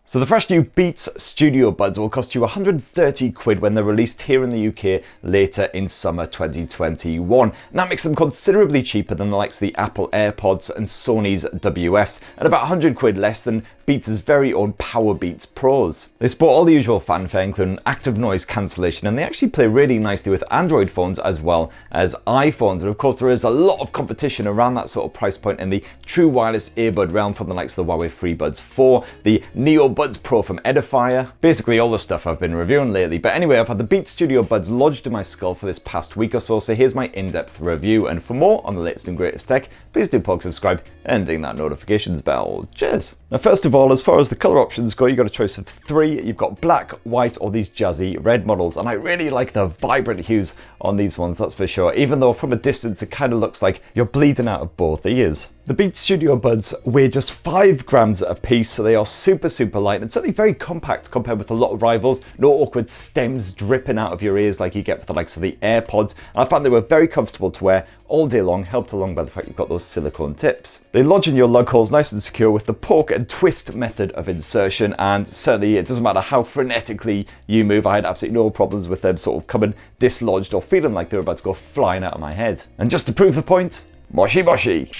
So the fresh new Beats Studio Buds will cost you 130 quid when they're released here in the UK later in summer 2021. And that makes them considerably cheaper than the likes of the Apple Airpods and Sony's WFs, and about 100 quid less than Beats' very own Powerbeats Pros. They sport all the usual fanfare, including active noise cancellation, and they actually play really nicely with Android phones as well as iPhones. And of course, there is a lot of competition around that sort of price point in the true wireless earbud realm, from the likes of the Huawei FreeBuds 4, the Neo Buds Pro from Edifier, basically all the stuff I've been reviewing lately. But anyway, I've had the Beats Studio Buds lodged in my skull for this past week or so here's my in-depth review. And for more on the latest and greatest tech, please do subscribe and ding that notifications bell. Cheers! Now, first of all, as far as the colour options go, you've got a choice of 3. You've got black, white, or these jazzy red models, and I really like the vibrant hues on these ones, that's for sure, even though from a distance it kind of looks like you're bleeding out of both ears. The Beats Studio Buds weigh just 5 grams a piece, so they are super light and certainly very compact compared with a lot of rivals. No awkward stems dripping out of your ears like you get with the likes of the AirPods. And I found they were very comfortable to wear all day long, helped along by the fact you've got those silicone tips. They lodge in your lug holes nice and secure with the poke and twist method of insertion, and certainly it doesn't matter how frenetically you move. I had absolutely no problems with them sort of coming dislodged or feeling like they're about to go flying out of my head. And just to prove the point, moshi moshi.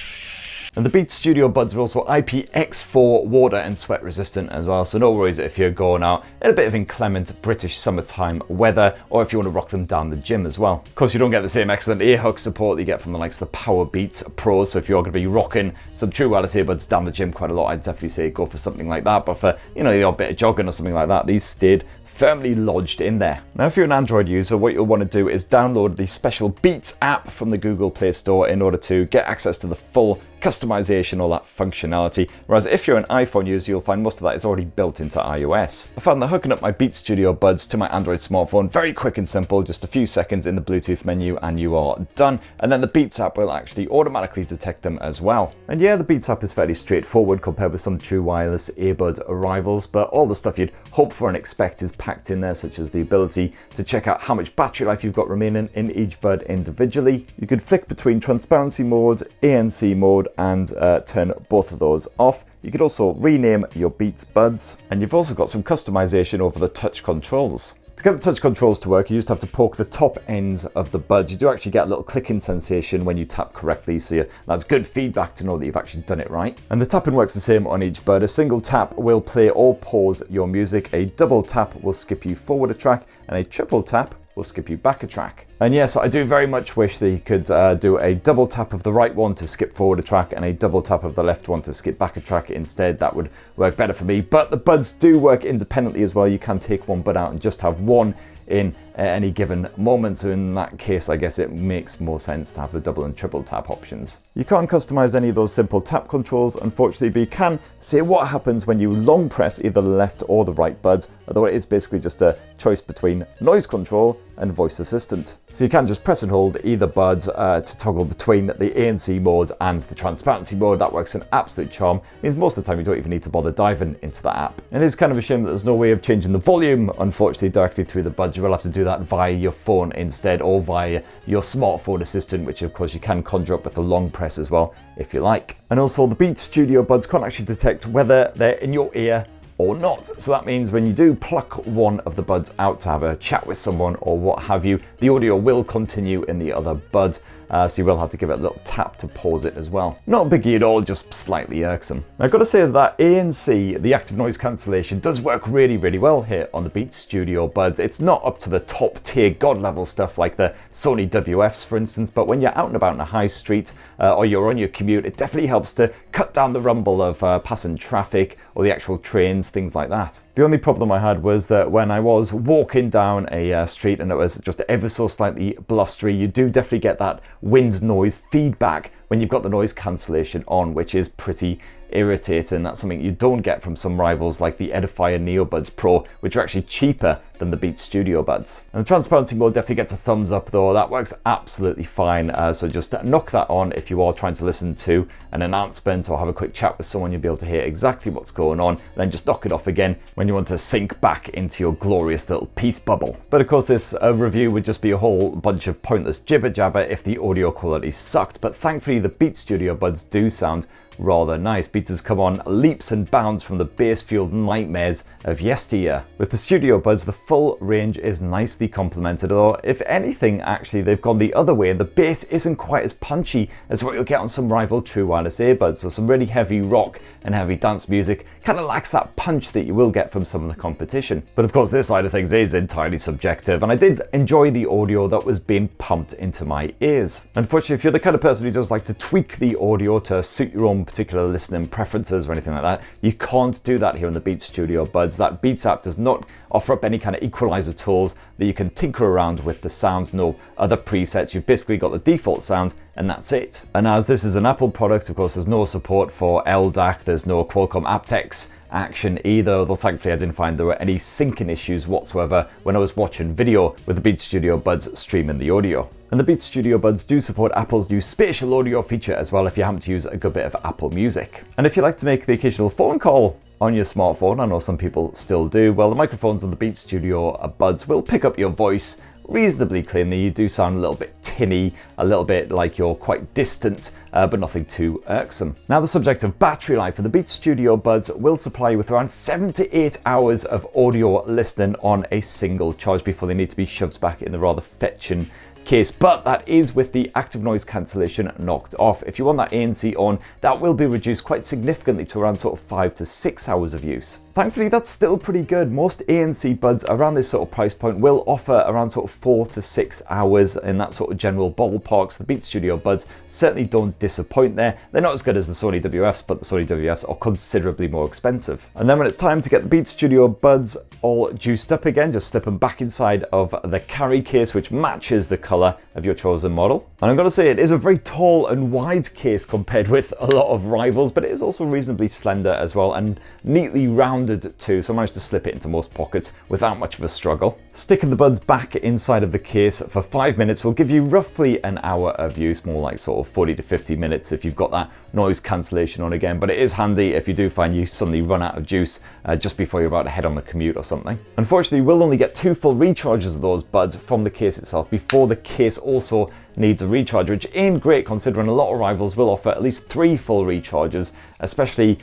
And the Beats Studio Buds are also IPX4 water and sweat resistant as well, so no worries if you're going out in a bit of inclement British summertime weather, or if you want to rock them down the gym as well. Of course, you don't get the same excellent ear hug support that you get from the likes of the Powerbeats Pros, so if you're going to be rocking some true wireless earbuds down the gym quite a lot, I'd definitely say go for something like that. But for, you know, the odd bit of jogging or something like that, these stayed firmly lodged in there. Now, if you're an Android user, what you'll want to do is download the special Beats app from the Google Play Store in order to get access to the full customization, all that functionality. Whereas if you're an iPhone user, you'll find most of that is already built into iOS. I found that hooking up my Beats Studio Buds to my Android smartphone very quick and simple, just a few seconds in the Bluetooth menu and you are done. And then the Beats app will actually automatically detect them as well. And yeah, the Beats app is fairly straightforward compared with some true wireless earbud rivals, but all the stuff you'd hope for and expect is packed in there, such as the ability to check out how much battery life you've got remaining in each bud individually. You could flick between transparency mode, ANC mode, and turn both of those off. You could also rename your Beats Buds, and you've also got some customization over the touch controls. To get the touch controls to work, you just have to poke the top ends of the buds. You do actually get a little clicking sensation when you tap correctly, so that's good feedback to know that you've actually done it right. And the tapping works the same on each bud. A single tap will play or pause your music, a double tap will skip you forward a track, and a triple tap will skip you back a track. And yes, I do very much wish that you could do a double tap of the right one to skip forward a track and a double tap of the left one to skip back a track instead. That would work better for me, but the buds do work independently as well. You can take one bud out and just have one in any given moment, so in that case I guess it makes more sense to have the double and triple tap options. You can't customize any of those simple tap controls unfortunately, but you can say what happens when you long press either the left or the right bud, although it is basically just a choice between noise control and voice assistant. So you can just press and hold either bud to toggle between the ANC mode and the transparency mode. That works an absolute charm. It means most of the time you don't even need to bother diving into the app. And it is kind of a shame that there's no way of changing the volume, unfortunately, directly through the buds. You will have to do that via your phone instead, or via your smartphone assistant, which of course you can conjure up with a long press as well, if you like. And also the Beats Studio Buds can't actually detect whether they're in your ear or not. So that means when you do pluck one of the buds out to have a chat with someone or what have you, the audio will continue in the other bud. So you will have to give it a little tap to pause it as well. Not a biggie at all, just slightly irksome. Now, I've got to say that ANC, the active noise cancellation, does work really well here on the Beats Studio Buds. It's not up to the top tier god level stuff like the Sony WFs, for instance, but when you're out and about in a high street or you're on your commute, it definitely helps to cut down the rumble of passing traffic or the actual trains, things like that. The only problem I had was that when I was walking down a street and it was just ever so slightly blustery, you do definitely get that wind noise feedback when you've got the noise cancellation on, which is pretty irritating. That's something you don't get from some rivals like the Edifier Neobuds Pro, which are actually cheaper than the Beats Studio Buds. And the transparency mode definitely gets a thumbs up though. That works absolutely fine. So just knock that on if you are trying to listen to an announcement or have a quick chat with someone. You'll be able to hear exactly what's going on. Then just knock it off again when you want to sink back into your glorious little peace bubble. But of course this review would just be a whole bunch of pointless jibber jabber if the audio quality sucked. But thankfully the Beats Studio Buds do sound rather nice. Beats has come on leaps and bounds from the bass-fueled nightmares of yesteryear. With the Studio Buds, the full range is nicely complemented, although if anything, actually, they've gone the other way and the bass isn't quite as punchy as what you'll get on some rival true wireless earbuds. So some really heavy rock and heavy dance music kind of lacks that punch that you will get from some of the competition. But of course, this side of things is entirely subjective, and I did enjoy the audio that was being pumped into my ears. Unfortunately, if you're the kind of person who does like to tweak the audio to suit your own particular listening preferences or anything like that, you can't do that here in the Beats Studio Buds. That Beats app does not offer up any kind of equalizer tools that you can tinker around with the sound, no other presets. You've basically got the default sound and that's it. And as this is an Apple product, of course, there's no support for LDAC, there's no Qualcomm aptX action either, although thankfully I didn't find there were any syncing issues whatsoever when I was watching video with the Beats Studio Buds streaming the audio. And the Beats Studio Buds do support Apple's new spatial audio feature as well if you happen to use a good bit of Apple Music. And if you like to make the occasional phone call on your smartphone, I know some people still do, well, the microphones on the Beats Studio Buds will pick up your voice reasonably cleanly. You do sound a little bit tinny, a little bit like you're quite distant, but nothing too irksome. Now, the subject of battery life, for the Beats Studio Buds will supply you with around 7 to 8 hours of audio listening on a single charge before they need to be shoved back in the rather fetching case, but that is with the active noise cancellation knocked off. If you want that ANC on, that will be reduced quite significantly to around sort of 5 to 6 hours of use. Thankfully, that's still pretty good. Most ANC buds around this sort of price point will offer around sort of 4 to 6 hours in that sort of general ballpark. So the Beats Studio Buds certainly don't disappoint there. They're not as good as the Sony WFs, but the Sony WFs are considerably more expensive. And then when it's time to get the Beats Studio Buds all juiced up again, just slip them back inside of the carry case, which matches the color of your chosen model. And I'm going to say it is a very tall and wide case compared with a lot of rivals, but it is also reasonably slender as well and neatly rounded too, so I managed to slip it into most pockets without much of a struggle. Sticking the buds back inside of the case for 5 minutes will give you roughly an hour of use, more like sort of 40 to 50 minutes if you've got that noise cancellation on again, but it is handy if you do find you suddenly run out of juice just before you're about to head on the commute or something. Unfortunately, we'll only get 2 full recharges of those buds from the case itself before the case also needs a recharge, which ain't great considering a lot of rivals will offer at least 3 full recharges, especially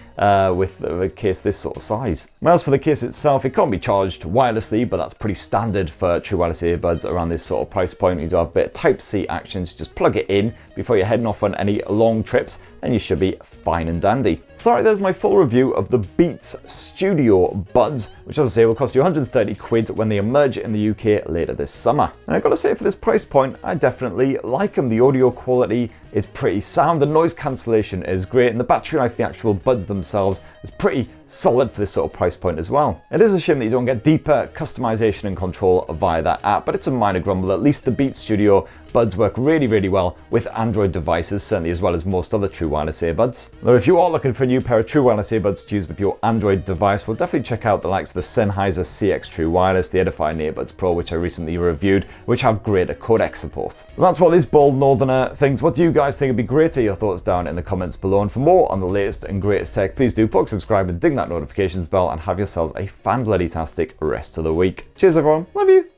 with a case this sort of size. As for the case itself, it can't be charged wirelessly, but that's pretty standard for true wireless earbuds around this sort of price point. You do have a bit of Type-C actions, just plug it in before you're heading off on any long trips and you should be fine and dandy. So alright, there's my full review of the Beats Studio Buds, which as I say will cost you 130 quid when they emerge in the UK later this summer. And I've got to say, for this price point, I definitely like them. The audio quality is pretty sound, the noise cancellation is great, and the battery life of the actual buds themselves is pretty solid for this sort of price point as well. It is a shame that you don't get deeper customization and control via that app, but it's a minor grumble. At least the Beats Studio Buds work really, really well with Android devices, certainly as well as most other true wireless earbuds. Though if you are looking for a new pair of true wireless earbuds to use with your Android device, well, definitely check out the likes of the Sennheiser CX True Wireless, the Edifier Earbuds Pro, which I recently reviewed, which have greater codec support. Well, that's what this bold northerner thinks. What do you guys think? It'd be great to hear your thoughts down in the comments below. And for more on the latest and greatest tech, please do poke, subscribe, and ding that notifications bell, and have yourselves a fan-bloody-tastic rest of the week. Cheers, everyone. Love you.